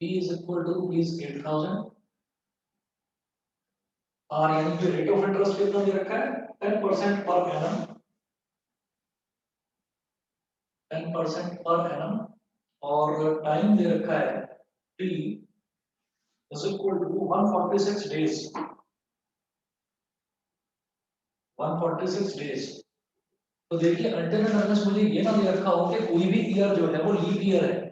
P is equal to rupees 8,000 और यानी कि रेट ऑफ इंटरेस्ट कितना दे रखा है 10% पर एनम 10% पर एनम और टाइम दे रखा है T is equal to 146 days 146 days। तो देखिए अल्टरनेट अनलेस मुझे ये ना दे रखा हो कि कोई भी ईयर जो है वो लीप ईयर है,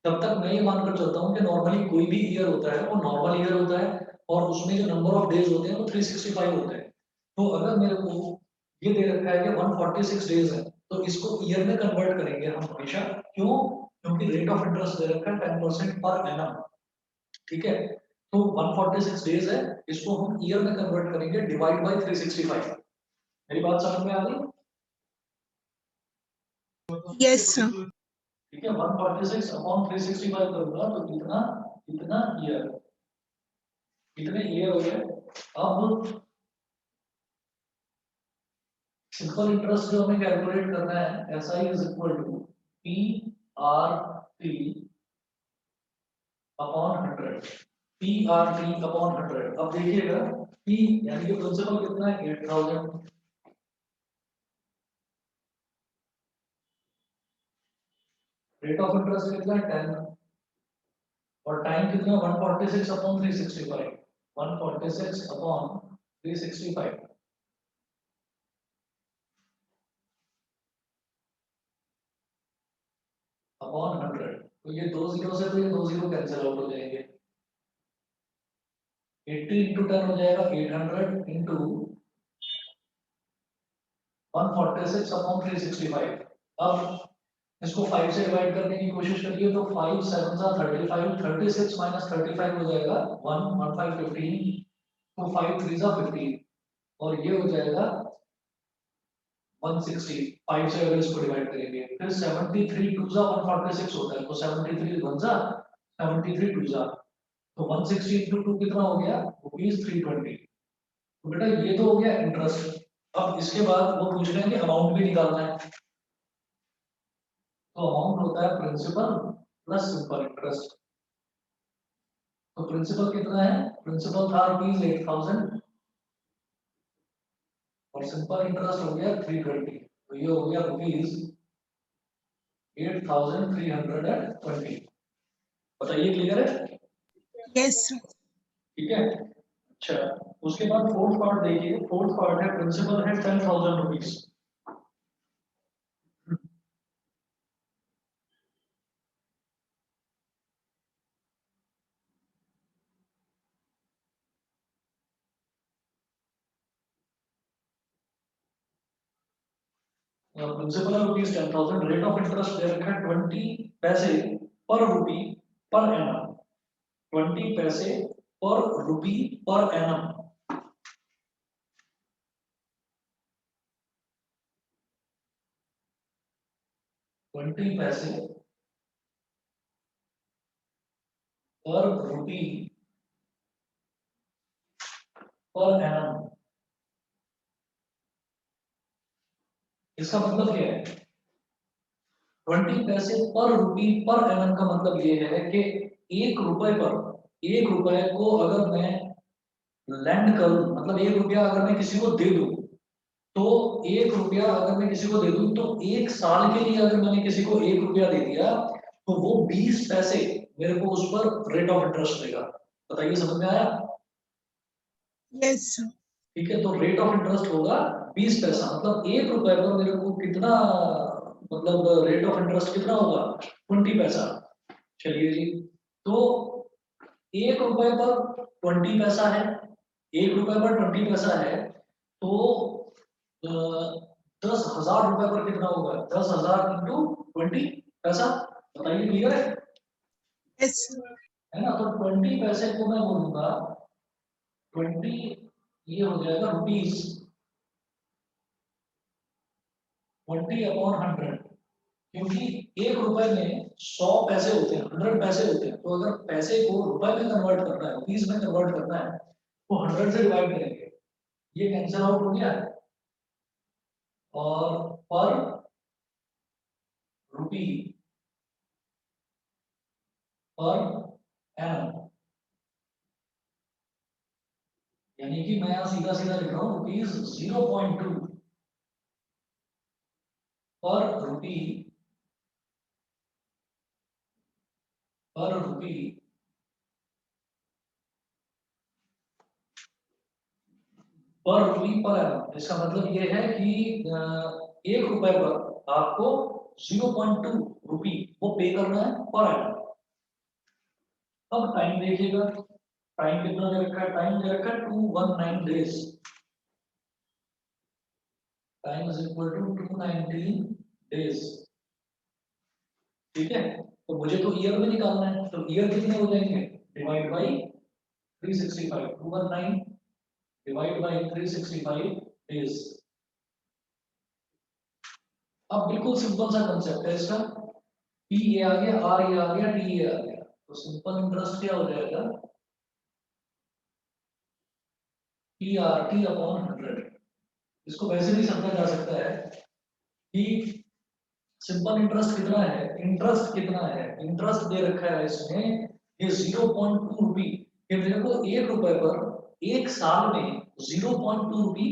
तब तक मैं ये मानकर चलता हूँ कि नॉर्मली कोई भी ईयर होता है वो नॉर्मल ईयर होता है और उसमें जो नंबर ऑफ डेज होते हैं वो 365 होते हैं। तो अगर मेरे को ये दे रखा है कि 146 डेज है तो इसको ईयर में कन्वर्ट करेंगे हम हमेशा। क्यों? क्योंकि रेट ऑफ इंटरेस्ट दे रखा है 10% पर एनम। ठीक है, तो 146 डेज है, इसको हम ईयर में कन्वर्ट करेंगे डिवाइड बाय 365। मेरी बात समझ में आ रही? Yes sir. ठीक है, 146 अपॉन 365 करूंगा तो कितना कितना ईयर, कितने ईयर हो गए। अब सिंपल इंटरेस्ट जो हमें कैलकुलेट करना है S I is equal to P R T upon 100 P R T upon 100। अब देखिएगा पी यानी कि प्रिंसिपल कितना है 8000, रेट ऑफ इंटरेस्ट कितना है 10 और टाइम कितना 146 अपॉन 365 146 अपॉन 365 अपॉन 100। तो ये दो जीरो से तो ये दो जीरो कैंसिल आउट हो जाएंगे। 80 इंटू 10 हो जाएगा 800 इंटू 146 अपॉन 365। अब इसको 5 से डिवाइड करने की कोशिश करिए तो 5 7 जा 35 36 माइनस 35 हो जाएगा 1 1 5 15 तो 5 3 जा 15 और ये हो जाएगा 160। 5 से अगर इसको डिवाइड करेंगे फिर 73 2 जा 146 होता है तो 73 1 जा 73 2 जा तो 160 इंटू 2 कितना हो गया रुपीज 320। तो बेटा ये तो हो गया इंटरेस्ट। अब इसके बाद वो पूछ रहे हैं कि अमाउंट भी निकालना है तो अमाउंट होता है प्रिंसिपल प्लस सिंपल इंटरेस्ट। तो प्रिंसिपल कितना है, प्रिंसिपल था रुपीज 8000 और सिंपल इंटरेस्ट हो गया 320 तो ये हो गया रुपीज 8320। बताइए क्लियर है? Yes sir. ठीक है, अच्छा उसके बाद फोर्थ पार्ट देखिए। फोर्थ पार्ट है प्रिंसिपल है 10,000 रुपीज। प्रिंसिपल है रुपीज 10,000, रेट ऑफ इंटरेस्ट दे रखा है 20 पैसे पर रुपी पर एनम 20 पैसे पर रुपी पर एनम 20 पैसे पर रुपी पर एनम। इसका मतलब क्या है 20 पैसे पर रुपी पर एनम का मतलब ये है कि एक रुपए पर, एक रुपए को अगर मैं लैंड करूं मतलब एक रुपया अगर मैं किसी को दे दूं तो एक रुपया अगर मैं किसी को दे दूं तो एक साल के लिए अगर मैंने किसी को एक रुपया दे दिया तो वो 20 पैसे मेरे को उस पर रेट ऑफ इंटरेस्ट देगा। बताइए समझ में आया? Yes sir. ठीक है, तो रेट ऑफ इंटरेस्ट होगा 20 पैसा मतलब एक रुपए पर मेरे को कितना, मतलब रेट ऑफ इंटरेस्ट कितना होगा 20 पैसा। चलिए जी, तो एक रुपए पर 20 पैसा है, एक रुपए पर 20 पैसा है तो 10,000 रुपए पर कितना होगा 10,000 इंटू 20 पैसा। बताइए क्लियर यस सर। है ना? तो 20 पैसे को मैं बोलूंगा 20, ये हो जाएगा रुपीज 20 अपॉन 100 क्योंकि एक रुपए में 100 पैसे होते हैं 100 पैसे होते हैं तो अगर पैसे को रुपए में कन्वर्ट करना है रुपीज में कन्वर्ट करना है तो 100 से डिवाइड करेंगे। ये कैंसिल आउट हो गया और पर रुपी पर एनम, यानी कि मैं यहाँ सीधा सीधा लिख रहा हूँ रुपीज 0.2 पर रुपी पर रुपी पर एनम। इसका मतलब ये है कि 1 रुपए पर आपको 0.2 रुपी वो पे करना है पर एनम। अब टाइम देखिएगा, टाइम कितना दे रखा है, टाइम दे रखा है 219 days, time is equal to 219 days. ठीक है, तो मुझे तो ईयर में निकालना है, तो ईयर कितने हो जाएंगे, divide by 365, 219 divide by 365 days. अब बिल्कुल सिंपल सा कंसेप्ट है इसका, पी ये आ गया, आर ये आ गया, टी ये आ गया, तो सिंपल इंटरेस्ट क्या हो जाएगा, पी आर टी अपॉन 100। इसको वैसे भी समझा जा सकता है कि सिंपल इंटरेस्ट कितना है, इंटरेस्ट कितना है, इंटरेस्ट दे रखा है इसमें ये 0.2 रुपी, ये मेरे को 1 रुपए पर 1 साल में 0.2 रुपी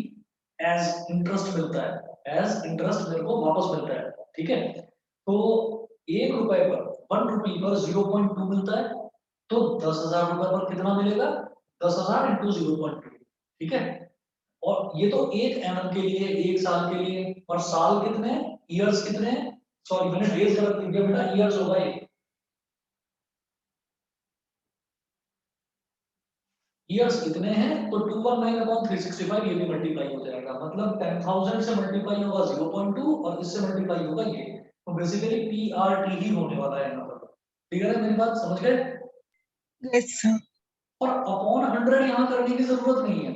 एज इंटरेस्ट मिलता है, एज इंटरेस्ट मेरे को वापस मिलता है। ठीक है, तो 1 रुपए पर 1 रुपी पर 0.2 मिलता है, तो 10,000 रुपए पर कितना मिलेगा, 10,000 इंटू 0.2। ठीक है, और ये तो 1 एनम के लिए 1 साल के लिए, और साल कितने, ईयर्स कितने, सॉरी मैंने डेज गलत लिख दिया बेटा, ईयर्स होगा ये, ईयर्स कितने हैं, तो 219 अपॉन 365 ये भी मल्टीप्लाई हो जाएगा, मतलब 10,000 से मल्टीप्लाई होगा 0.2 और इससे मल्टीप्लाई होगा ये, तो बेसिकली पी आर टी ही होने वाला है यहाँ पर। क्लियर है मेरी बात, समझ गए। yes sir, और अपॉन 100 यहाँ करने की जरूरत नहीं है,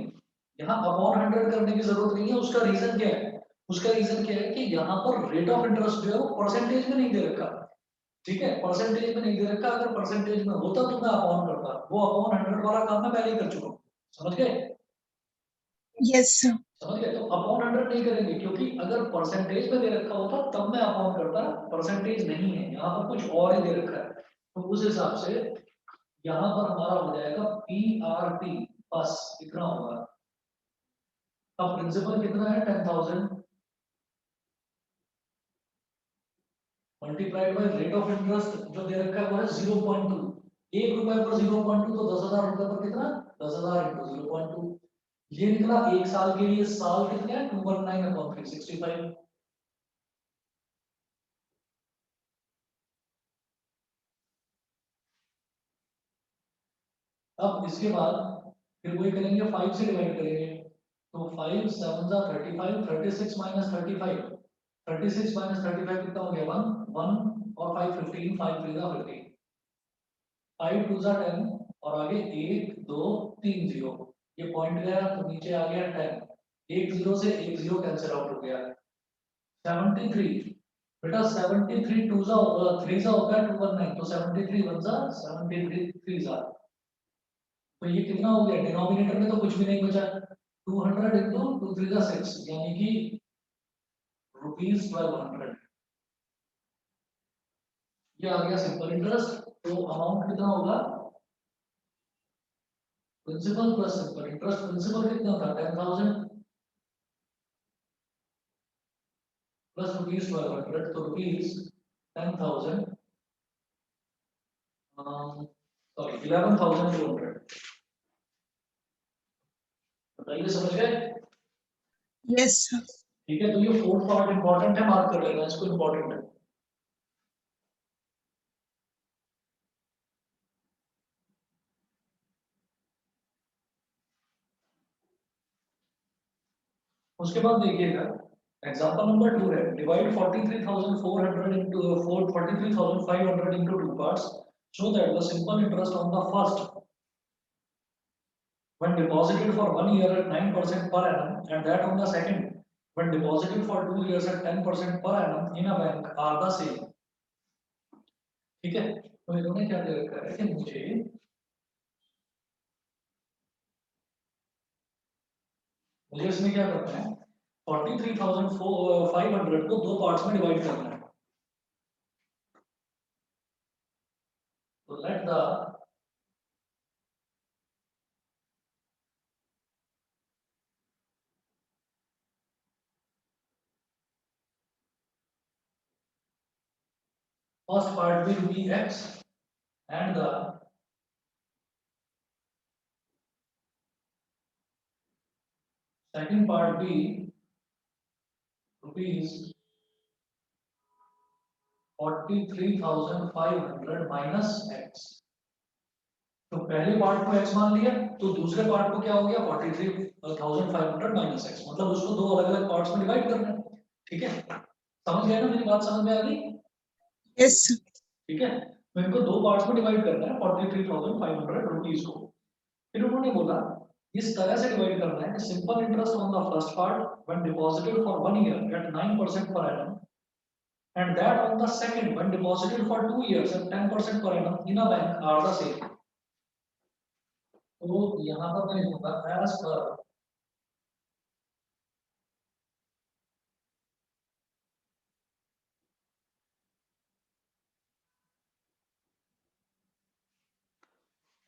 यहाँ अपॉन 100 करने की जरूरत नहीं है, उसका रीजन क्या है, उसका रीजन क्या है कि यहाँ पर रेट ऑफ इंटरेस्ट जो है वो परसेंटेज में नहीं दे रखा। ठीक है, परसेंटेज में नहीं दे रखा, अगर परसेंटेज में होता तो मैं अपॉन करता, वो अपॉन 100 वाला काम मैं पहले ही कर चुका हूँ। समझ गए, yes sir, समझ गए, तो अपॉन 100 नहीं करेंगे, क्योंकि अगर परसेंटेज में दे रखा होता तब मैं अपॉन करता, परसेंटेज नहीं है यहाँ पर, कुछ और ही दे रखा है, तो उस हिसाब से यहाँ पर हमारा हो जाएगा पी आर टी बस इतना होगा। अब प्रिंसिपल कितना है, 10,000 multiplied by rate of interest जो दे रखा है वो है 0.2, 1 रुपए पर 0.2, तो 10,000 रुपए पर कितना, 10,000 इंटू 0.2, ये निकला 1 साल के लिए, साल कितने हैं 219 अपॉन 365। अब इसके बाद फिर वही करेंगे, 5 से डिवाइड करेंगे, तो 5 7 जा 35, 36 माइनस 35, 36 माइनस 35 कितना हो गया, 1 1 और 5 15, 5 3 जा 15, 5 2 जा 10 और आगे 1 2 3 0, ये पॉइंट गया तो नीचे आ गया 10, एक जीरो से एक जीरो कैंसिल आउट हो गया, 73 बेटा, 73 2 जा 3 जा होता है 219, तो 73 1 जा 73 3 जा, तो ये कितना हो गया, डिनोमिनेटर में तो कुछ भी नहीं बचा, 200 इंटू 2 3 जा 6, यानी कि रुपीज 1200, ये आ गया सिंपल इंटरेस्ट। तो अमाउंट कितना होगा, principal plus simple interest, principal कितना था 10,000 प्लस रुपीज 1200, तो रुपीज 10,000 सॉरी 11,200। बताइए, समझ गए। yes sir, ठीक है, तो ये फोर्थ पार्ट इंपॉर्टेंट है, मार्क कर लेना इसको, इंपॉर्टेंट है। उसके बाद देखिएगा, एग्जांपल नंबर 2 है, divide 43,400 into 43,500 into two parts, so that the simple interest on the first when deposited for 1 year at 9% per annum, and that on the second when deposited for 2 years at 10% per annum in a bank are the same। ठीक है, तो इन्होंने क्या दे रखा है कि मुझे इसमें क्या करना है, 43,500 को दो पार्ट्स में डिवाइड करना है, तो let the first part will be x and the second part be rupees 43,500 minus x। तो पहले पार्ट को x मान लिया, तो दूसरे पार्ट को क्या हो गया 43,500 माइनस x, मतलब उसको दो अलग अलग पार्ट्स में डिवाइड करना है। ठीक है, समझ गए ना, मेरी बात समझ में आ गई? yes, ठीक है, तो इनको दो पार्ट्स में डिवाइड करना है 43,500 रुपीज को। फिर उन्होंने बोला इस तरह से डिवाइड करना है कि simple interest on the first part when deposited for 1 year at 9% per annum and that on the second when deposited for 2 years at 10% per annum in a bank are the same। तो यहाँ पर मैं लिखूंगा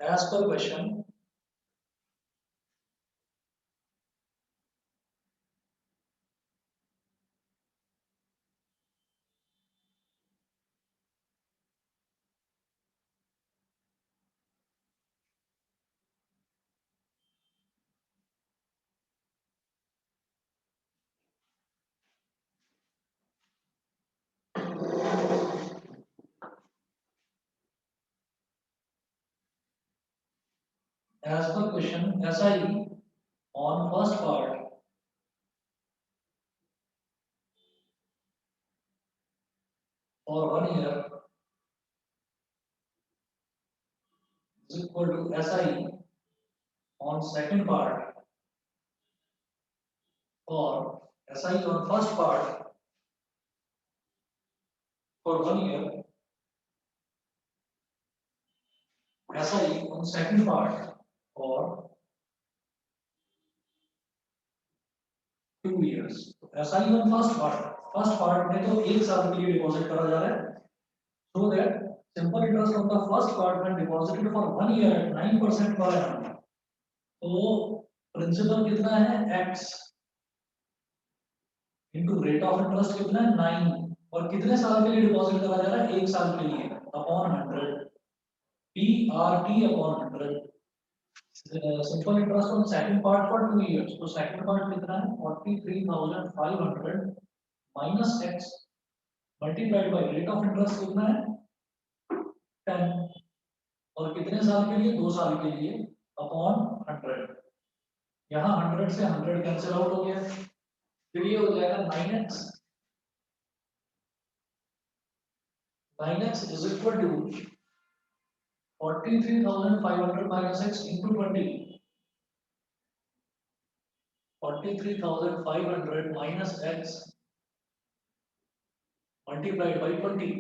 as per question SI on first part for 1 year is equal to SI on second part or SI on first part for 1 year, SI on second part for 2 years। SI on first part में तो एक साल के लिए deposit करा जा रहा है, so that simple interest on the first part when deposited for 1 year at 9% per annum। तो प्रिंसिपल कितना है x into rate of interest कितना है 9, और कितने साल के लिए डिपॉजिट करा जा रहा है, एक साल के लिए, upon 100 PRT upon 100। Simple interest on second part for 2 years, तो सेकंड पार्ट कितना है 43,500 minus x multiplied by rate of interest कितना है 10, और कितने साल के लिए 2 साल के लिए, अपॉन 100। यहाँ 100 से 100 कैंसिल आउट हो गया, फिर ये हो जाएगा 9x। 9x is equal to 43,500 minus x into 20। 43,500 minus x multiplied by 20,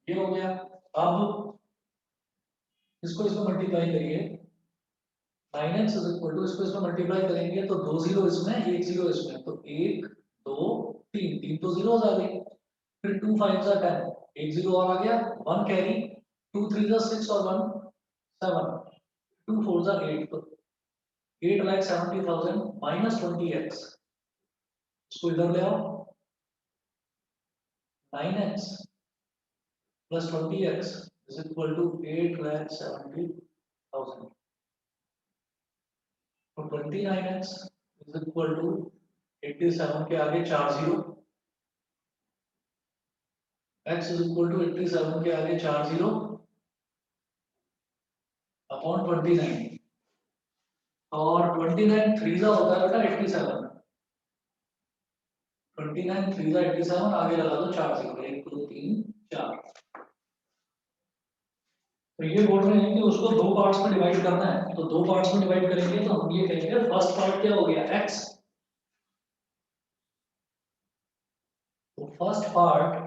ये हो गया। अब इसको इसमें मल्टीप्लाई करिए, 9x is equal to इसको इसमें मल्टीप्लाई करेंगे तो 2 जीरो इसमें 1 जीरो इसमें, तो 1 2 3 3 तो जीरोस आ गई, फिर 2 5 जा 10, एक जीरो और आ गया, 1 कैरी, 2 3 जा 6 और 1 7, 2 4 जा 8, तो 8,70,000 माइनस 20x, इसको इधर ले आओ, 9x plus 20x is equal to 8,70,000। तो 29x is equal to 87 के आगे 4 zero, x is equal to 87 के आगे 4 जीरो अपॉन 29, और 29 थ्रीजा होता है बेटा 87, 29 थ्रीजा 87, आगे लगा दो 4 जीरो, 1 2 3 4। तो ये बोल रहे हैं कि उसको दो पार्ट्स में डिवाइड करना है, तो दो पार्ट्स में डिवाइड करेंगे तो हम ये कहेंगे फर्स्ट पार्ट क्या हो गया x, तो first part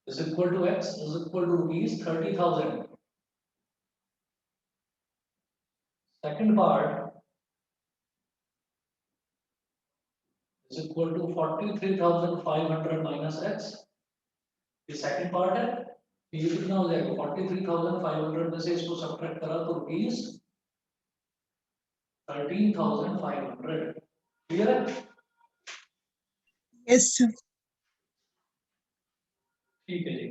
is equal to x is equal to rupees 30,000। Second part is equal to 43,500 minus x, ये सेकंड पार्ट है, तो ये कितना हो जाएगा 43,500 में से इसको सब्ट्रैक्ट करा तो रुपीज 13,500। क्लियर है? yes, sir, ठीक है जी।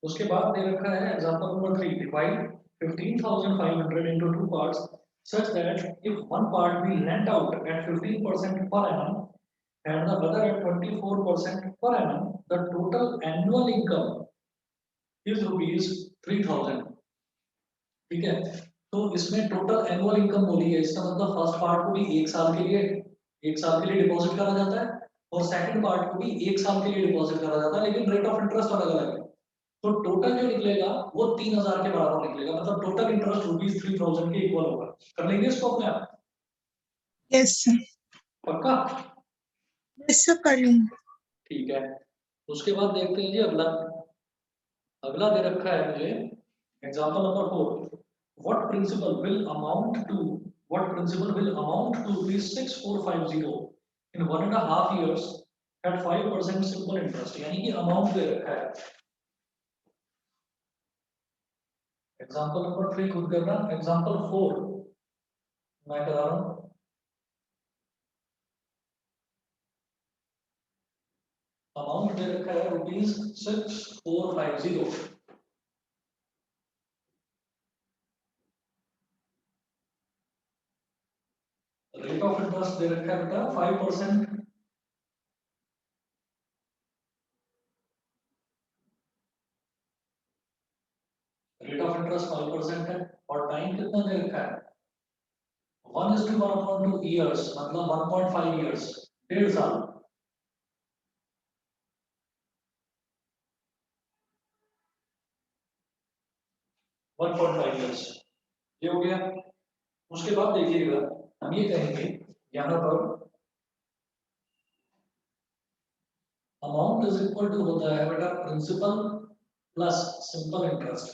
उसके बाद दे रखा है example number 3, divide 15,500 into two parts such that if one part be lent out at 15% per annum and the other at 24% per annum, the total annual income is rupees 3,000। ठीक है, तो इसमें टोटल एनुअल इनकम बोली है, इसका मतलब first part को भी एक साल के लिए डिपॉजिट करा जाता है और सेकंड पार्ट को भी एक साल के लिए डिपॉजिट करा जाता है, लेकिन रेट ऑफ इंटरेस्ट अलग अलग है। तो टोटल जो निकलेगा वो 3,000 के बराबर निकलेगा, मतलब टोटल इंटरेस्ट रुपीज 3,000 के इक्वल होगा। कर लेंगे इसको अपने आप? yes sir, पक्का? yes sir, कर लूंगी। ठीक है, उसके बाद देखते हैं जी अगला। अगला दे रखा है मुझे example number 4, what principal will amount to rupees 6450 in 1.5 years at 5% simple interest, यानी कि अमाउंट दे रखा है। एग्जांपल नंबर 3 खुद करना, एग्जांपल 4 मैं करा रहा हूं। अमाउंट दे रखा है रुपीज 6450। रेट ऑफ इंटरेस्ट दे रखा है बेटा 5%। रेट ऑफ इंटरेस्ट 5% है और टाइम कितना दे रखा है 1:1.2 ईयर्स, मतलब 1.5 ईयर्स, 1.5 साल। 1.5 ईयर्स ये हो गया। उसके बाद देखिएगा हम ये कहेंगे यहाँ पर अमाउंट इज इक्वल टू होता है बेटा प्रिंसिपल प्लस सिंपल इंटरेस्ट,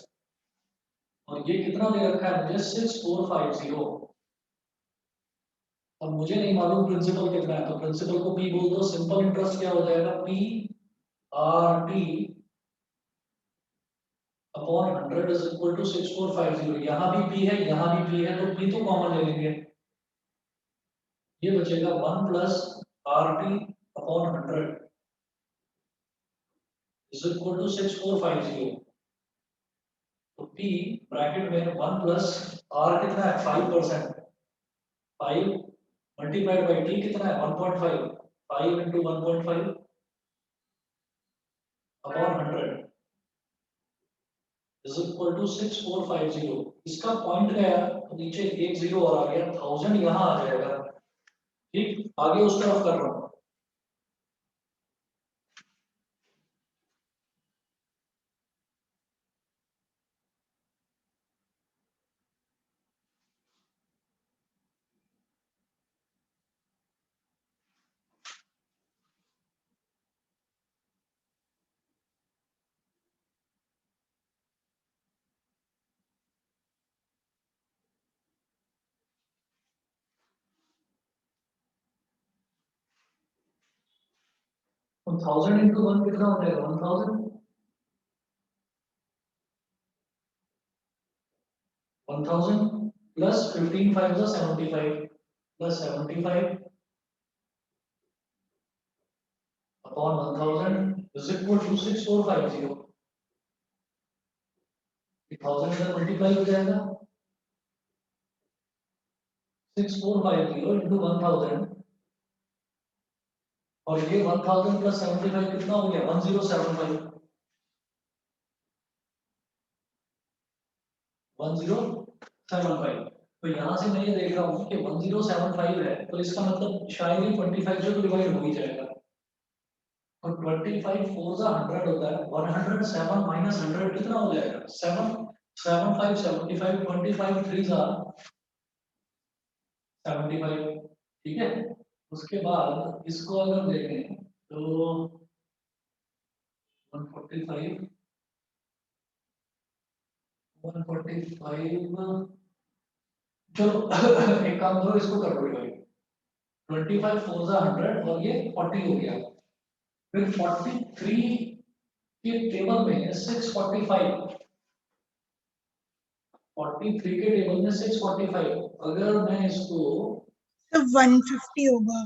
और ये कितना दे रखा है मुझे 6450। अब मुझे नहीं मालूम प्रिंसिपल कितना है, तो प्रिंसिपल को पी बोल दो, सिंपल इंटरेस्ट क्या हो जाएगा P R T upon 100 is equal to 6450। यहाँ भी पी है यहाँ भी पी है, तो पी तो कॉमन ले लेंगे, ये बचेगा 1 plus R T upon 100 is equal to 6450। तो पी ब्रैकेट में 1 प्लस आर कितना है 5%, 5 मल्टीप्लाइड बाई टी कितना है 1.5, 5 into 1.5 upon 100 is equal to 6450। इसका पॉइंट गया तो नीचे एक जीरो और आ गया, 1000 यहाँ आ जाएगा। ठीक, आगे उस तरफ कर रहा हूँ। तो 1000 इंटू 1 कितना हो जाएगा 1000, 1000 plus 15 5 is 75 plus 75 upon 1000 is equal to 6450। 1000 इधर मल्टीप्लाई हो जाएगा, 6450 इंटू 1000, और ये 1000 प्लस 75 कितना हो गया 1075, 1075। तो यहाँ से मैं ये देख रहा हूँ कि 1075 है, तो इसका मतलब शायद ही 25 से तो डिवाइड हो ही जाएगा। तो 25 4 जा 100 होता है, 107 माइनस 100 कितना हो जाएगा 7, 7 5 75, 25 3 जा 75। ठीक है, उसके बाद इसको अगर देखें तो 145 145, चलो एक काम करो इसको कर दो भाई, 25 4 जा 100 और ये 40 हो गया। फिर 43 के टेबल में 645, 43 के टेबल में 645, अगर मैं इसको तो 150 होगा।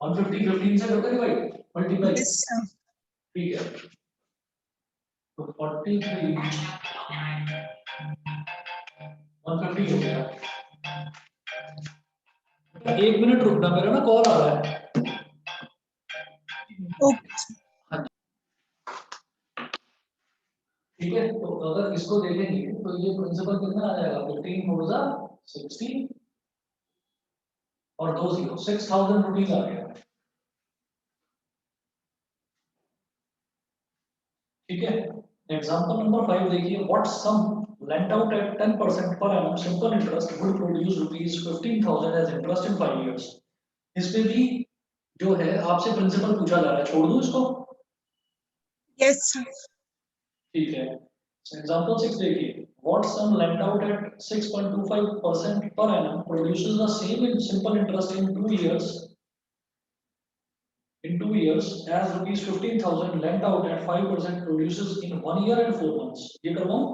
150 15 से करके डिवाइड मल्टीप्लाई, yes sir, ठीक है। तो 43 150 हो गया। एक मिनट रुकना, मेरा ना कॉल आ रहा है। Okay sir. हाँ जी, ठीक है। तो अगर इसको देखेंगे तो ये प्रिंसिपल कितना आ जाएगा, 15 फोर जा 60 और 2 0 6000 रुपीज आ गया। ठीक है। एग्जांपल नंबर 5 देखिए, what sum lent out at 10% per annum simple interest would produce rupees 15,000 as interest in 5 years। इसमें भी जो है आपसे प्रिंसिपल पूछा जा रहा है, छोड़ दूं इसको? Yes sir. ठीक है। एग्जांपल 6 देखिए, what sum lent out at 6.25% per annum produces the same in simple interest in 2 years as rupees 15,000 lent out at 5% produces in 1 year and 4 months। ये करवाऊं?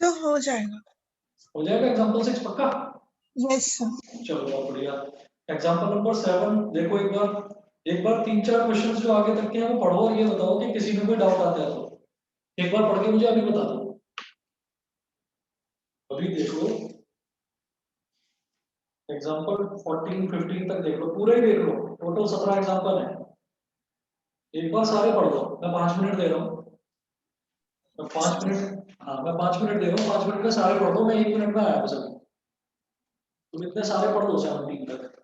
तो हो जाएगा। हो जाएगा एग्जांपल 6 पक्का? Yes sir. चलो बहुत बढ़िया। एग्जांपल नंबर 7 देखो, एक बार 3-4 क्वेश्चंस जो आगे तक के हैं वो पढ़ो और ये बताओ कि किसी में कोई डाउट आता है तो एक बार पढ़ के मुझे अभी बता दो। अभी देख लो, एग्जांपल 14 15 तक देख लो, पूरा ही देख लो, टोटल 17 एग्जांपल है। एक बार सारे पढ़ लो, मैं 5 मिनट दे रहा हूँ। मैं 5 मिनट, हाँ मैं 5 मिनट दे रहा हूँ, 5 मिनट में सारे पढ़ दो, मैं 1 मिनट में आया बस अभी। तुम इतने सारे पढ़ लो 17 तक।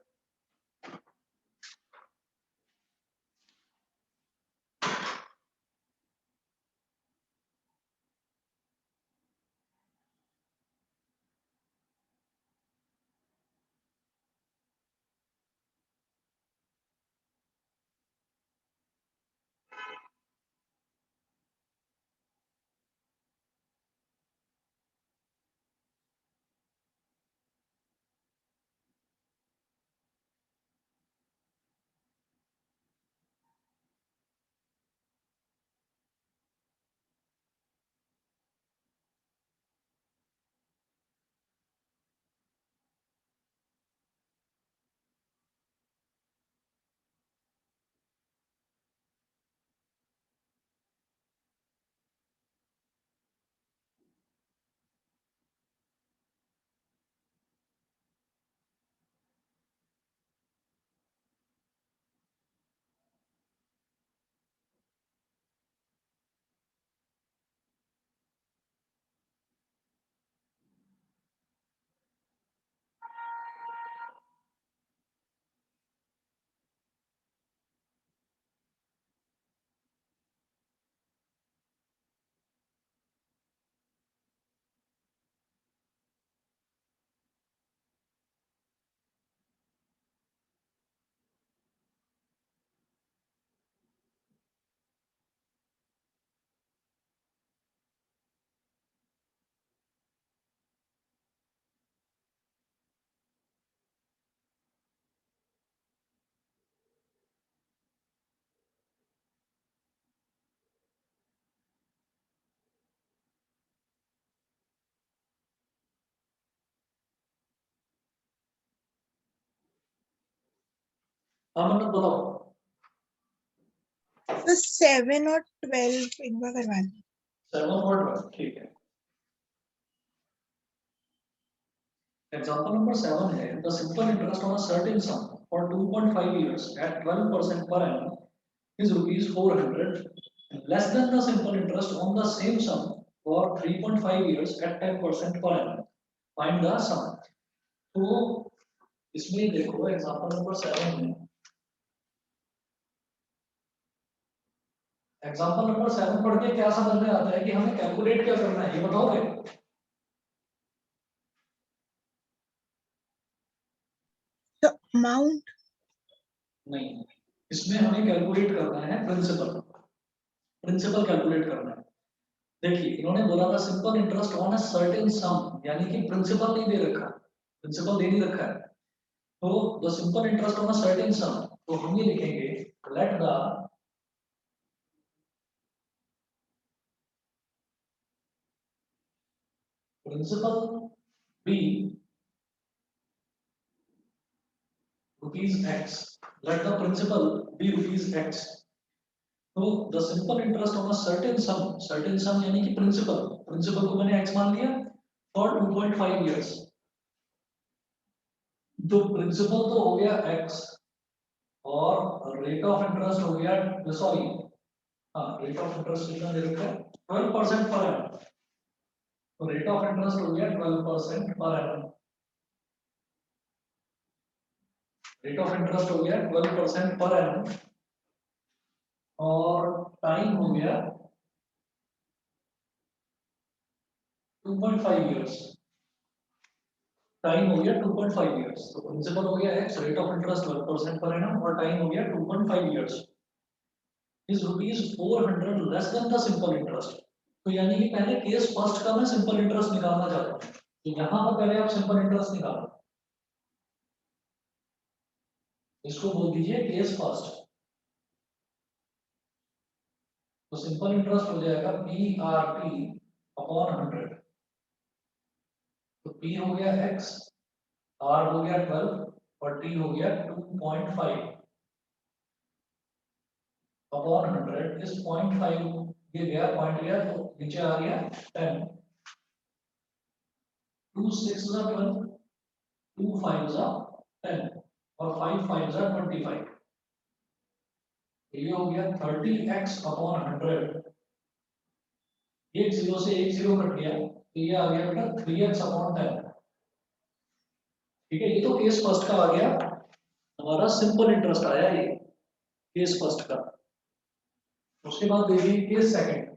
हाँ मतलब बताओ। तो 7 और 12 एक बार करवा दीजिए। 7 और 12 ठीक है। Example number 7 है, the simple interest on a certain sum for 2.5 years at 12% per annum is rupees 400 less than the simple interest on the same sum for 3.5 years at 10% per annum। Find the sum। तो इसमें देखो example number 7 में, example number 7 पढ़ के क्या समझ में आता है कि हमें कैलकुलेट क्या करना है, ये बताओगे? तो अमाउंट नहीं, इसमें हमें कैलकुलेट करना है प्रिंसिपल। प्रिंसिपल कैलकुलेट करना है। देखिए इन्होंने बोला था simple interest on a certain sum, यानी कि प्रिंसिपल नहीं दे रखा, प्रिंसिपल दे नहीं रखा है। तो the simple interest on a certain sum, तो हम ये लिखेंगे let the principal be rupees x. Let the principal be rupees x. तो the simple interest on a certain sum यानी कि प्रिंसिपल को मैंने x मान लिया फॉर 2.5 इयर्स। तो प्रिंसिपल तो हो गया x और रेट ऑफ इंटरेस्ट हो गया, सॉरी हाँ रेट ऑफ इंटरेस्ट कितना दे रखा है 12% पर एनम। तो रेट ऑफ इंटरेस्ट हो गया 12% per annum. Rate of interest हो गया 12% पर एनम और टाइम हो गया 2.5 इयर्स। टाइम हो गया 2.5 इयर्स। तो प्रिंसिपल हो गया x, rate of interest 12% per annum और टाइम हो गया 2.5 years. Is rupees 400 less than the simple interest. तो यानी कि पहले केस फर्स्ट का मैं सिंपल इंटरेस्ट निकालना चाहता हूँ, तो यहाँ पर पहले आप सिंपल इंटरेस्ट निकालो, इसको बोल दीजिए केस फर्स्ट। तो सिंपल इंटरेस्ट हो जाएगा पी आर टी अपॉन 100। तो पी हो गया x, आर हो गया 12 और टी हो गया 2.5 अपॉन 100। इस 0.5 ये गया, पॉइंट गया तो नीचे आ गया 10। 2 6 12, 2 5 10 और 5 5 25। ये हो गया 30x अपॉन 100। एक जीरो से एक जीरो कट गया तो ये आ गया बेटा 3x अपॉन 10। ठीक है, ये तो केस फर्स्ट का आ गया, हमारा सिंपल इंटरेस्ट आया ये केस फर्स्ट का। उसके बाद देखिए केस सेकंड।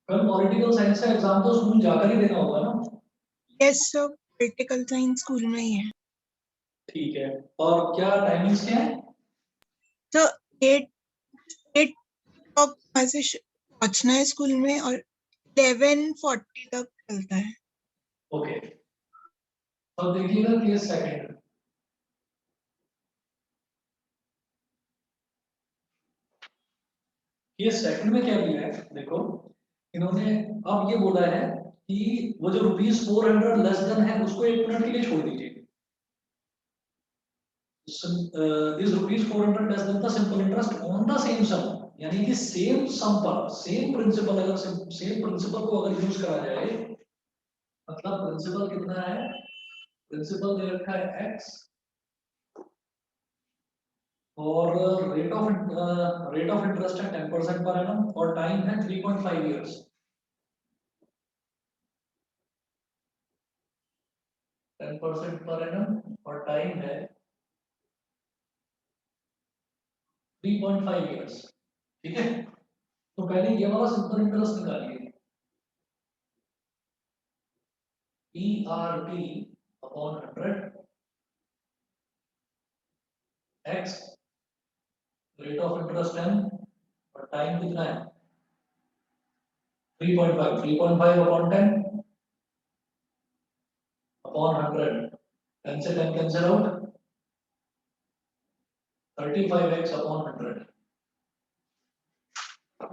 कल पॉलिटिकल साइंस का एग्जाम तो स्कूल जाकर ही देना होगा ना? Yes sir, political science school में ही है। ठीक है, और क्या टाइमिंग्स क्या है? तो 8 o'clock वहाँ से पहुंचना है स्कूल में और 11:40 तक चलता है। ओके, अब देखिएगा केस सेकंड। केस सेकंड में क्या दिया है देखो, इन्होंने अब ये बोला है कि वो जो ₹400 लेस देन है उसको 1 मिनट के लिए छोड़ दीजिए। Is ₹400 less than the simple interest on the same sum, यानी कि सेम सम पर सेम प्रिंसिपल, अगर सेम प्रिंसिपल को अगर यूज करा जाए, मतलब प्रिंसिपल कितना है, प्रिंसिपल दे रखा है x और रेट ऑफ इंटरेस्ट है 10% पर एनम और टाइम है 3.5 इयर्स। 10% पर एनम और टाइम है 3.5 इयर्स। ठीक है, तो पहले ये वाला सिंपल इंटरेस्ट निकालिए, P R T upon 100 x, rate of interest 10 और टाइम कितना है 3.5। 3.5 अपॉन 10 अपॉन 100, 10 से 10 कैंसिल आउट, 35x अपॉन 100।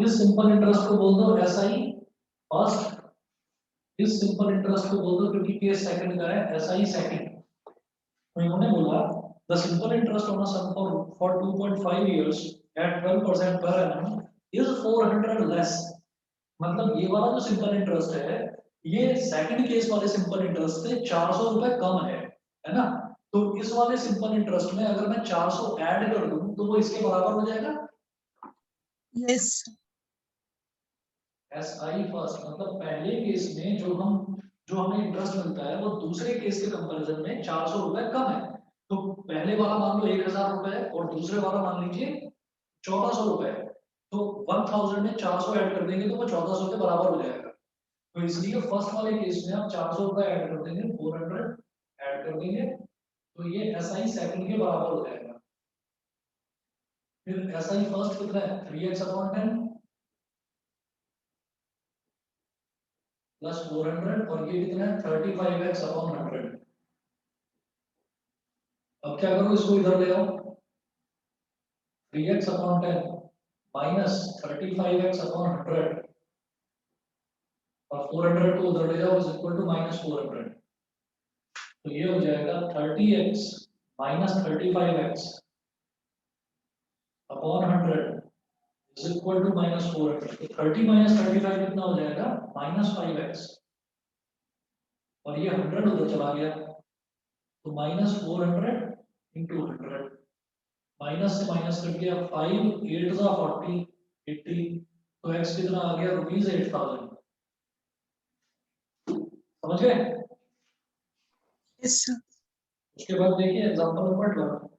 इस सिंपल इंटरेस्ट को बोल दो एस आई फर्स्ट, इस सिंपल इंटरेस्ट को बोल दो क्योंकि केस सेकंड का है एस आई सेकंड। तो इन्होंने बोला the simple interest on a sum for 2.5 years at 12% per annum is 400 less. मतलब ये वाला जो सिंपल इंटरेस्ट है ये सेकंड केस वाले सिंपल इंटरेस्ट से 400 रुपए कम है ना? तो इस वाले सिंपल इंटरेस्ट में अगर मैं 400 ऐड कर दूं तो वो इसके बराबर हो जाएगा। यस एस आई फर्स्ट, मतलब पहले केस में जो हमें इंटरेस्ट मिलता है वो दूसरे केस के कंपैरिजन में 400 रुपए कम है। तो पहले वाला मान लो 1000 रुपए है और दूसरे वाला मान लीजिए 1400 रुपए है। तो 1000 में 400 ऐड कर देंगे तो वो 1400 के बराबर हो जाएगा। तो इसलिए फर्स्ट वाले केस में आप 400 रुपए ऐड कर देंगे, 400 ऐड कर देंगे तो ये एस आई सेकंड के बराबर हो जाएगा। फिर एस आई फर्स्ट कितना है 3x अपॉन 10 प्लस 400 और ये कितना है 35x अपॉन 100। अब क्या करो, इसको इधर ले आओ, 3x upon 10 minus 35x upon 100 और 400 को उधर ले जाओ इज इक्वल टू माइनस 400। तो ये हो जाएगा 30x minus 35x upon 100 is equal to minus 400। तो 30 माइनस 35 कितना हो जाएगा माइनस 5x और ये 100 उधर चला गया तो माइनस 400 इंटू 100 माइनस से माइनस कट गया 5 8 जा 40 80 तो x कितना आ गया रुपीज 8000। समझ गए? yes sir. उसके बाद देखिए एग्जांपल नंबर 12।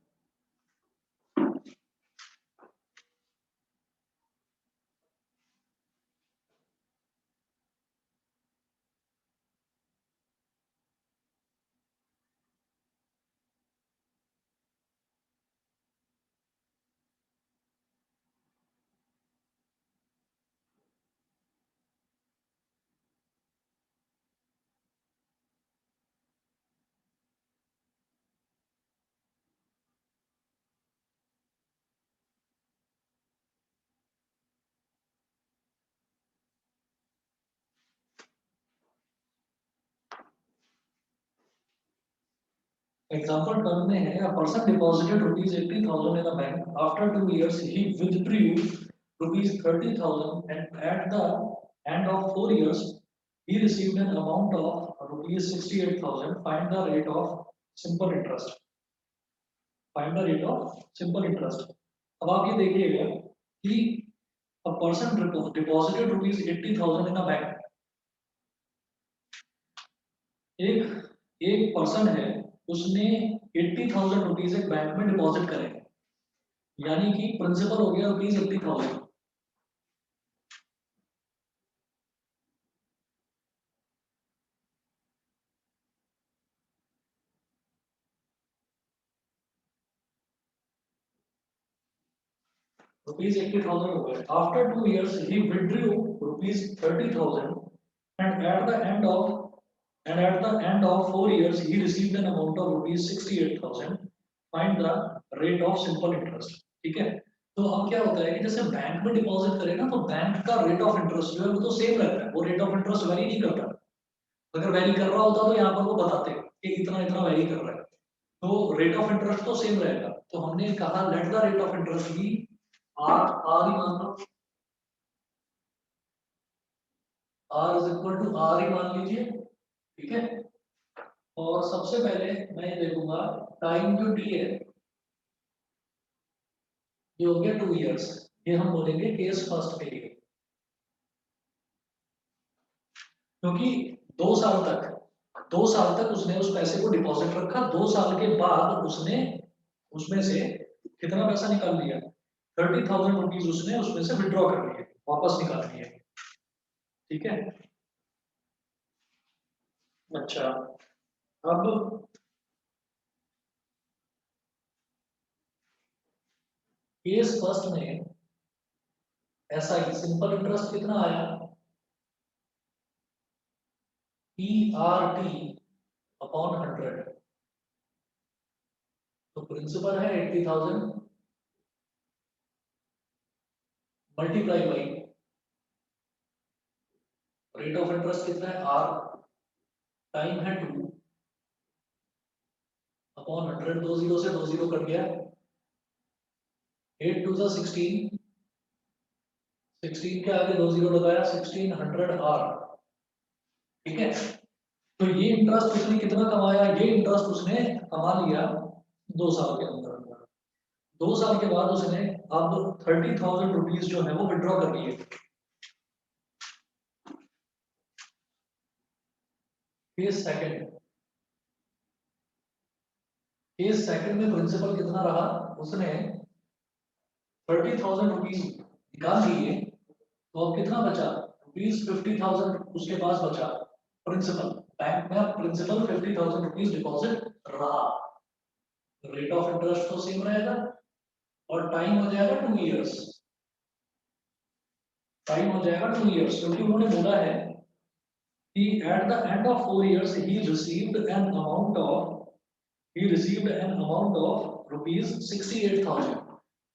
Example 12 में है a person deposited rupees 80,000 in a bank. After 2 years, he withdrew rupees 30,000 and at the end of 4 years, he received an amount of rupees 68,000. Find the rate of simple interest. Find the rate of simple interest. अब आप ये देखिएगा कि a person deposited rupees 80,000 in a bank. एक person है उसने 80,000 rupees एक bank में डिपॉजिट करे यानी कि प्रिंसिपल हो गया रुपीज 80,000 रुपीज 80,000 हो गए। After 2 years he withdrew rupees 30,000 and at the end of 4 years he received an amount of rupees 68,000. Find the rate of simple interest. ठीक है? तो अब क्या होता है कि जैसे बैंक में डिपॉजिट करें ना तो बैंक का रेट ऑफ इंटरेस्ट जो है वो तो सेम रहता है, वो रेट ऑफ इंटरेस्ट वेरी नहीं करता। अगर वेरी कर रहा होता तो यहाँ पर वो बताते कि इतना इतना वेरी कर रहा है, तो रेट ऑफ इंटरेस्ट तो सेम रहेगा। तो हमने कहा let the rate of interest भी आर ही मान लो, r is equal to r ही मान लीजिए। ठीक है, और सबसे पहले मैं ये देखूंगा टाइम जो टी है ये हो गया 2 इयर्स, ये हम बोलेंगे केस फर्स्ट के लिए, क्योंकि 2 साल तक उसने उस पैसे को डिपॉजिट रखा। 2 साल के बाद उसने उसमें से कितना पैसा निकाल लिया 30,000 रुपीज उसने उसमें से विड्रॉ कर लिए, वापस निकाल लिए। ठीक है, अच्छा अब केस फर्स्ट में ऐसा ही सिंपल इंटरेस्ट कितना आया ERT अपॉन 100। तो प्रिंसिपल है 80,000 multiply by rate of interest कितना है R, टाइम है 2 अपॉन 100। 2 जीरो से 2 जीरो कट गया, 8 2 जा 16, 16 के आगे 2 जीरो लगाया 1600 R। ठीक है, तो ये इंटरेस्ट उसने कितना कमाया, ये इंटरेस्ट उसने कमा लिया 2 साल के अंदर। 2 साल के बाद उसने अब 30,000 रुपीज जो है वो विड्रॉ कर लिए। केस सेकंड में प्रिंसिपल कितना रहा, उसने 30,000 रुपीज निकाल लिए, तो अब कितना बचा रुपीज 50,000 उसके पास बचा। प्रिंसिपल बैंक में प्रिंसिपल 50,000 रुपीज डिपॉजिट रहा, रेट ऑफ इंटरेस्ट तो सेम रहेगा और टाइम हो जाएगा 2 इयर्स। टाइम हो जाएगा 2 इयर्स, क्योंकि उन्होंने बोला है कि at the end of 4 years he received an amount of rupees 68,000।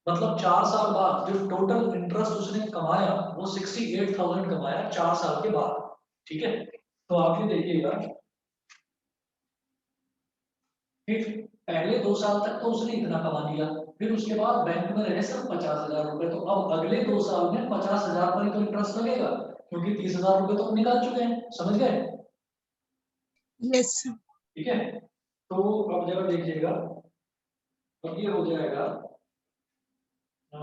मतलब 4 साल बाद जो टोटल इंटरेस्ट उसने कमाया वो 68,000 कमाया 4 साल के बाद। ठीक है, तो आप ये देखिएगा फिर पहले 2 साल तक तो उसने इतना कमा लिया, फिर उसके बाद बैंक में रहे सिर्फ 50,000 रुपए, तो अब अगले 2 साल में 50,000 पर ही तो इंटरेस्ट लगेगा, क्योंकि 30,000 रुपए तो निकाल चुके हैं, समझ गए? Yes sir. ठीक है, तो अब जरा देखिएगा, अब ये हो जाएगा अ,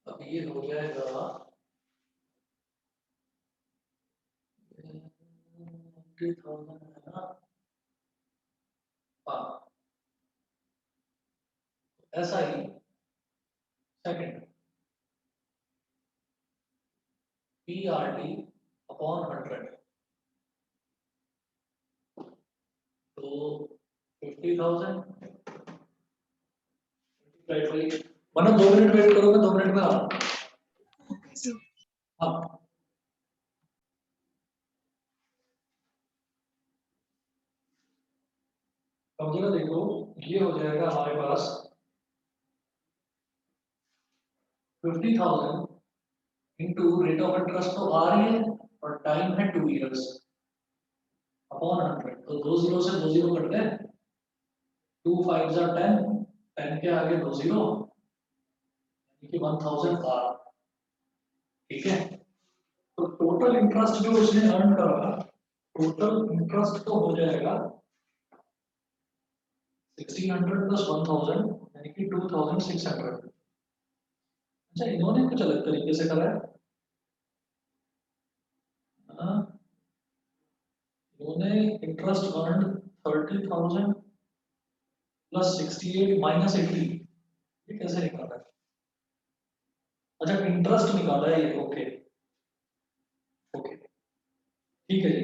अब ये हो जाएगा 20,000 है ना। हाँ, ऐसा ही सेकंड PRT अपॉन 100, तो 50,000 मतलब 2 मिनट वेट करो, मैं 2 मिनट में आ रहा हूँ। Okay sir. हाँ, अब जरा देखो, ये हो जाएगा हमारे पास 50,000 इंटू रेट ऑफ इंटरेस्ट तो आ रही है और टाइम है 2 इयर्स अपॉन 100, तो 2 जीरो से 2 जीरो कट गए, 2 5 जा 10, 10 के आगे 2 जीरो, यानी कि 1,000 आर। ठीक है, तो टोटल इंटरेस्ट जो उसने अर्न करा, टोटल इंटरेस्ट तो हो जाएगा 1600 प्लस 1,000, यानी कि 2,600। अच्छा, इन्होंने कुछ अलग तरीके से करा है। हाँ, इन्होंने इंटरेस्ट अर्न 30,000 प्लस 68 माइनस 80, ये कैसे निकाला है? अच्छा, इंटरेस्ट निकाला है ये, ओके ओके, ठीक है जी।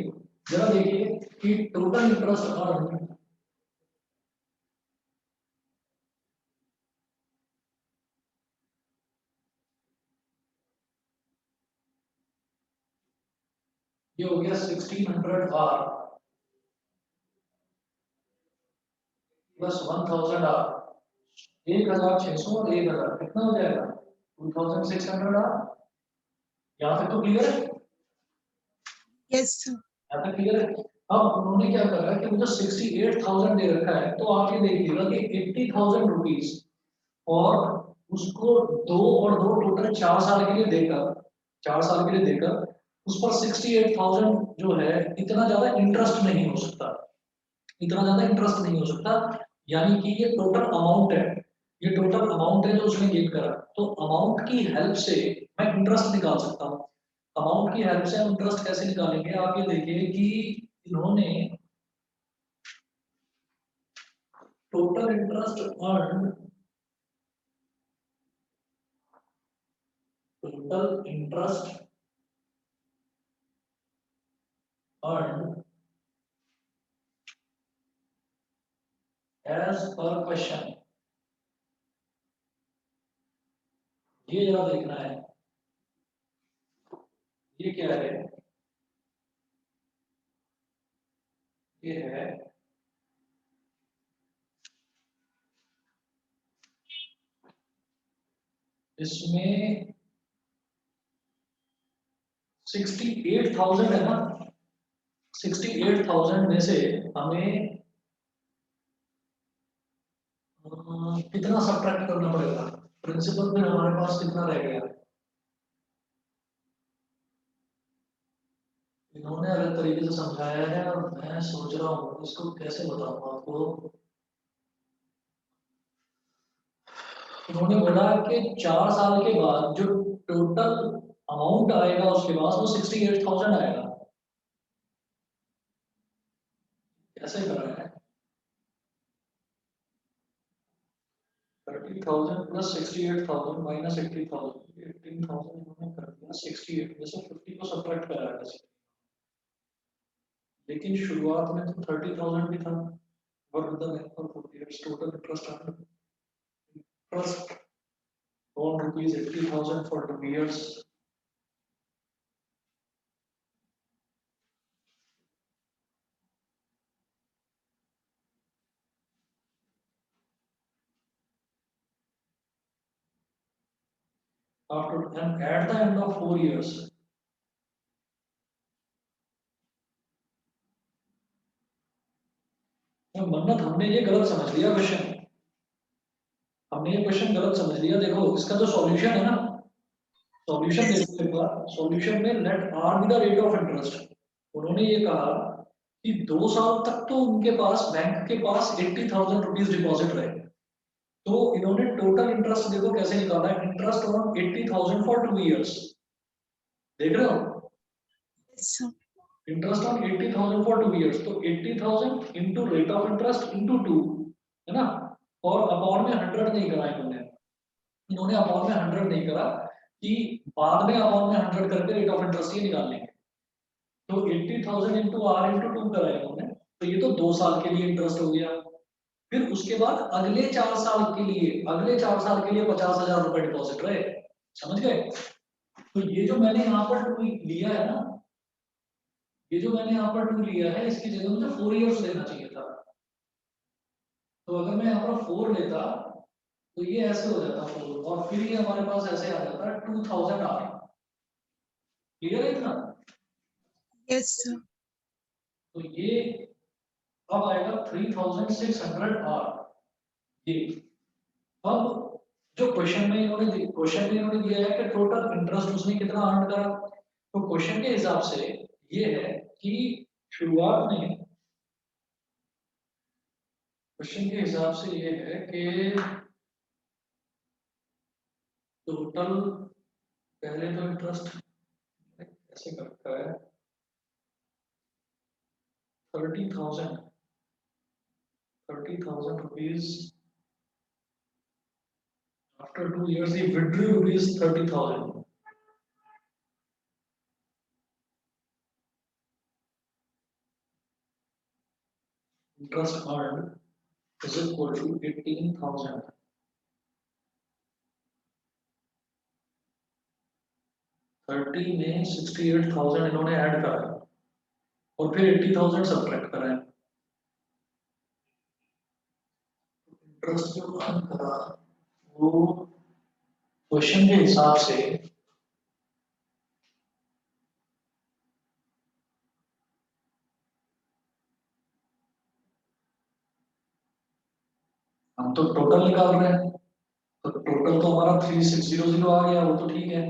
जरा देखिए कि टोटल इंटरेस्ट अर्न, ये हो गया 1600 आर प्लस 1,000 आर, 1,600 और 1,000 कितना हो जाएगा? 2,600 आर। यहाँ तक तो क्लियर है? Yes sir. यहाँ तक क्लियर है? अब उन्होंने क्या करा कि मुझे 68,000 दे रखा है, तो आप ये देखिएगा कि 80,000 रुपीज और उसको दो और दो टोटल 4 साल के लिए देकर, 4 साल के लिए देकर उस पर 68,000 जो है, इतना ज्यादा इंटरेस्ट नहीं हो सकता, इतना ज्यादा इंटरेस्ट नहीं हो सकता, यानी कि ये टोटल अमाउंट है, ये टोटल अमाउंट है जो उसने गेन करा, तो अमाउंट की हेल्प से मैं इंटरेस्ट निकाल सकता हूँ। अमाउंट की हेल्प से हम इंटरेस्ट कैसे निकालेंगे, आप ये देखिए कि इन्होंने total interest earn, total interest earn as per question, ये जरा देखना है, ये क्या है? ये है इसमें 68,000 है ना, 68,000 में से हमें कितना सब्ट्रैक्ट करना पड़ेगा? प्रिंसिपल फिर हमारे पास कितना रह गया? इन्होंने अलग तरीके से समझाया है और मैं सोच रहा हूँ इसको कैसे बताऊँ आपको। उन्होंने बोला कि 4 साल के बाद जो टोटल अमाउंट आएगा उसके पास वो 68,000 आएगा। कैसे कर रहा है? 30,000 प्लस 68,000 माइनस 80,000, 18,000 इन्होंने कर दिया, 68 में से 50 को सब्ट्रैक्ट करा है, लेकिन शुरुआत में तो 30,000 भी था। और with the length of 4 years total interest on rupees 80,000 for 2 years. after and at the end of 4 years. मन्नत हमने ये गलत समझ लिया क्वेश्चन, हमने ये क्वेश्चन गलत समझ लिया। देखो इसका जो सॉल्यूशन है ना, सॉल्यूशन देखो एक बार, सॉल्यूशन में let R be the rate of interest. उन्होंने ये कहा कि 2 साल तक तो उनके पास बैंक के पास 80,000 रुपीज डिपॉजिट रहे, तो इन्होंने टोटल इंटरेस्ट देखो कैसे निकाला है, इंटरेस्ट ऑन 80,000 फॉर 2 इयर्स। देख रहे हो, इंटरेस्ट ऑन 80,000 फॉर 2 इयर्स, तो 80,000 into rate of interest into 2, है ना, और अपॉन में 100 नहीं करा इन्होंने अपॉन में 100 नहीं करा कि बाद में अपॉन में 100 करके रेट ऑफ इंटरेस्ट ये निकाल लेंगे। तो 80,000 इंटू आर इंटू 2 करा इन्होंने, तो ये तो 2 साल के लिए इंटरेस्ट हो गया। फिर उसके बाद अगले 4 साल के लिए, अगले 4 साल के लिए 50,000 रुपए डिपॉजिट रहे, समझ गए। तो ये जो मैंने यहाँ पर 2 लिया है ना, ये जो मैंने यहाँ पर 2 लिया है, इसकी जगह मुझे 4 इयर्स लेना चाहिए था। तो अगर मैं यहाँ पर 4 लेता तो ये ऐसे हो जाता 4, और फिर ये हमारे पास ऐसे आ जाता 2000 आर। क्लियर है इतना? Yes sir. तो ये अब आएगा 3600 आर। ये अब जो क्वेश्चन में इन्होंने दिया है कि टोटल इंटरेस्ट उसने कितना अर्न करा, तो क्वेश्चन के हिसाब से ये है कि शुरुआत में, क्वेश्चन के हिसाब से ये है कि टोटल, पहले तो इंटरेस्ट कैसे करता है, 30,000 rupees after 2 years he withdrew rupees 30,000. Interest earned is equal to 18,000. 30 में 68,000 इन्होंने ऐड करा और फिर 80,000 सब्ट्रैक्ट करा है। इंटरेस्ट जो अर्न करा वो क्वेश्चन के हिसाब से हम तो टोटल निकाल रहे हैं, तो टोटल तो हमारा 3600 आ गया, वो तो ठीक है।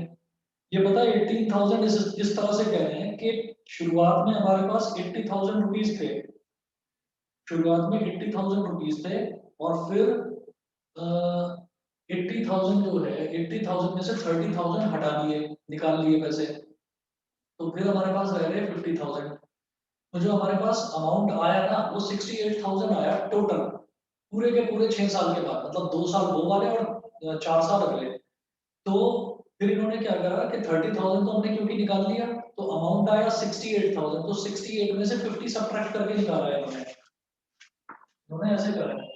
ये पता है 18,000 इस तरह से कह रहे हैं कि शुरुआत में हमारे पास 80,000 रुपीज थे, शुरुआत में 80,000 रुपीज थे, और फिर 80,000 जो है, 80,000 में से 30,000 हटा लिए, निकाल लिए पैसे, तो फिर हमारे पास रह गए 50,000। तो जो हमारे पास अमाउंट आया ना, वो 68,000 आया टोटल, पूरे के पूरे 6 साल के बाद, मतलब 2 साल वो वाले और 4 साल अगले। तो फिर इन्होंने क्या करा कि 30,000 तो हमने क्योंकि निकाल लिया, तो अमाउंट आया 68,000, तो 68 में से 50 सब्ट्रैक्ट करके निकाला है इन्होंने ऐसे करा है,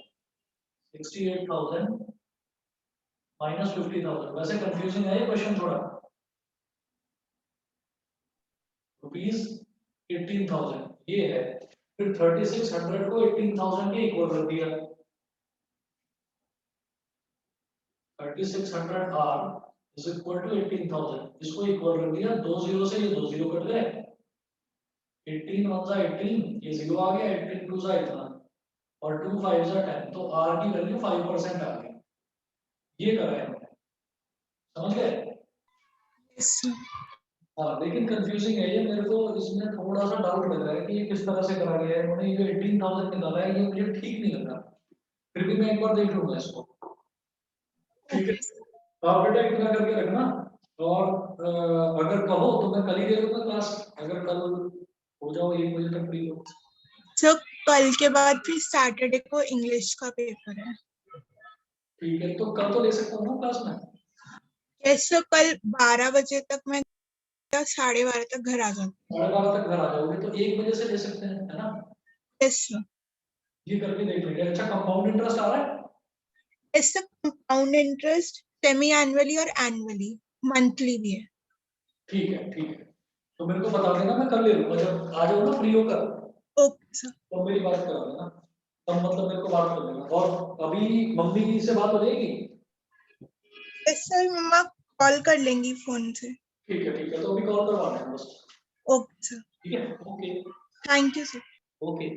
68,000 माइनस 50,000। वैसे कंफ्यूजिंग है ये क्वेश्चन थोड़ा, रुपीज 18,000 ये है, फिर 3600 को 18,000 के इक्वल कर दिया, 3600 आर इज इक्वल टू 18,000, इसको इक्वल कर दिया, 2 जीरो से ये 2 जीरो कट गए, 18 1 जा 18, ये जीरो आ गया, 18 2 जा इतना, और 2 5 जा 10, तो आर की वैल्यू 5% आ गई। ये करा है हमने, समझ गए? Yes sir. हाँ, लेकिन कंफ्यूजिंग है ये, मेरे को इसमें थोड़ा सा डाउट लग रहा है कि ये किस तरह से करा गया है, उन्होंने ये 18,000 निकाला है, ये मुझे ठीक नहीं लग रहा, फिर भी मैं एक बार देख लूंगा इसको, ठीक है? आप बेटा इतना करके रखना, और अगर कहो तो मैं कल ही दे दूंगा क्लास, अगर कल हो जाओ 1 बजे तक फ्री हो। सर कल के बाद फिर सैटरडे को इंग्लिश का पेपर है। ठीक है, तो कल तो ले सकता हूँ क्लास में? यस सर, कल 12 बजे तक मैं 12:30 तक घर आ जाऊंगी। 12:30 तक घर आ जाओगे तो 1 बजे से ले सकते हैं, है ना? Yes sir. ये करके देख लेंगे। अच्छा, कंपाउंड इंटरेस्ट आ रहा है? Yes sir, compound interest semi annually और एनुअली, मंथली भी है। ठीक है, ठीक है, तो मेरे को बता देना, मैं कल ले लूंगा, जब आ जाओ ना फ्री होकर, ओके सर। तो मेरी बात करा देना, तब मतलब मेरे को बात कर देना। और अभी मम्मी से बात हो जाएगी? यस सर, मम्मा कॉल कर लेंगी फोन से। ठीक है, तो अभी कॉल करवाना है बस। ओके सर, ठीक है, okay thank you sir. Okay.